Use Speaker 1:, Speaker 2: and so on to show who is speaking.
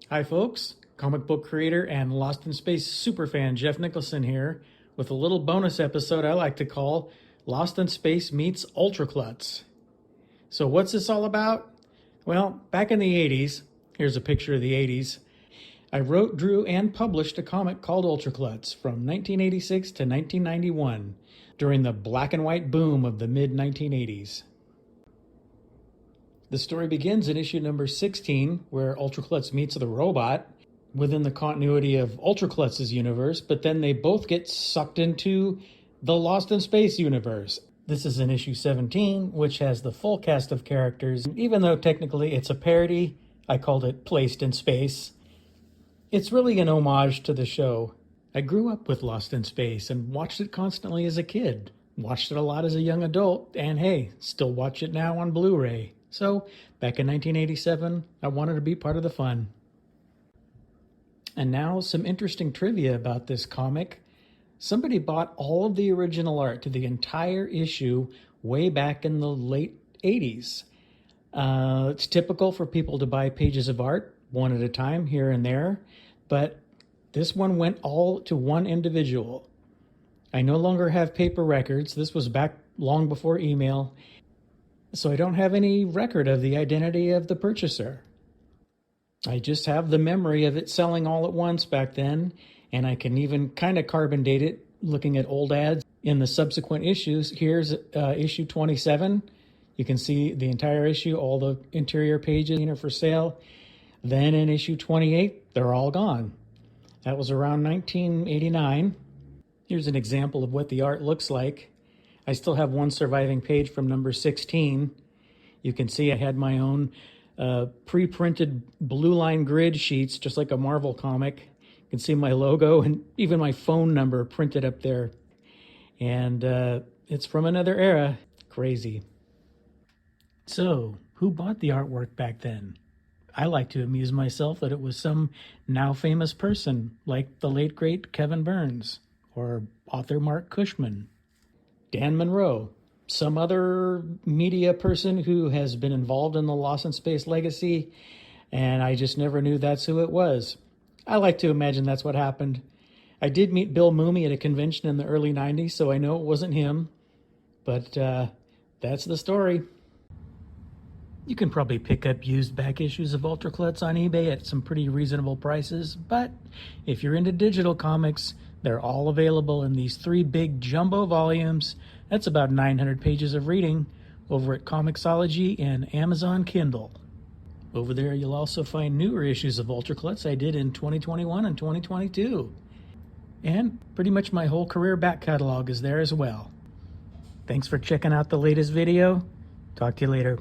Speaker 1: Hi folks, comic book creator and Lost in Space superfan Jeff Nicholson here with a little bonus episode I like to call Lost in Space meets Ultra Klutz. So what's this all about? Well, back in the 80s, here's a picture of the 80s, I wrote, drew, and published a comic called Ultra Klutz from 1986 to 1991 during the black and white boom of the mid-1980s. The story begins in issue number 16, where Ultra Klutz meets the robot within the continuity of Ultra Klutz's universe, but then they both get sucked into the Lost in Space universe. This is in issue 17, which has the full cast of characters. Even though technically it's a parody, I called it Placed in Space. It's really an homage to the show. I grew up with Lost in Space and watched it constantly as a kid. Watched it a lot as a young adult, and hey, still watch it now on Blu-ray. So, back in 1987, I wanted to be part of the fun. And now, some interesting trivia about this comic. Somebody bought all of the original art to the entire issue way back in the late 80s. It's typical for people to buy pages of art, one at a time, here and there, but this one went all to one individual. I no longer have paper records. This was back long before email. So I don't have any record of the identity of the purchaser. I just have the memory of it selling all at once back then, and I can even kind of carbon date it looking at old ads in the subsequent issues. Here's issue 27. You can see the entire issue, all the interior pages are for sale. Then in issue 28, they're all gone. That was around 1989. Here's an example of what the art looks like. I still have one surviving page from number 16. You can see I had my own pre-printed blue line grid sheets, just like a Marvel comic. You can see my logo and even my phone number printed up there. And it's from another era. Crazy. So, who bought the artwork back then? I like to amuse myself that it was some now famous person, like the late great Kevin Burns, or author Mark Cushman. Dan Monroe, some other media person who has been involved in the Lost in Space legacy, and I just never knew that's who it was. I like to imagine that's what happened. I did meet Bill Mooney at a convention in the early 90s, so I know it wasn't him, but that's the story. You can probably pick up used back issues of Ultra Klutz on eBay at some pretty reasonable prices, but if you're into digital comics, they're all available in these 3 big jumbo volumes. That's about 900 pages of reading over at Comixology and Amazon Kindle. Over there, you'll also find newer issues of Ultra Klutz I did in 2021 and 2022. And pretty much my whole career back catalog is there as well. Thanks for checking out the latest video. Talk to you later.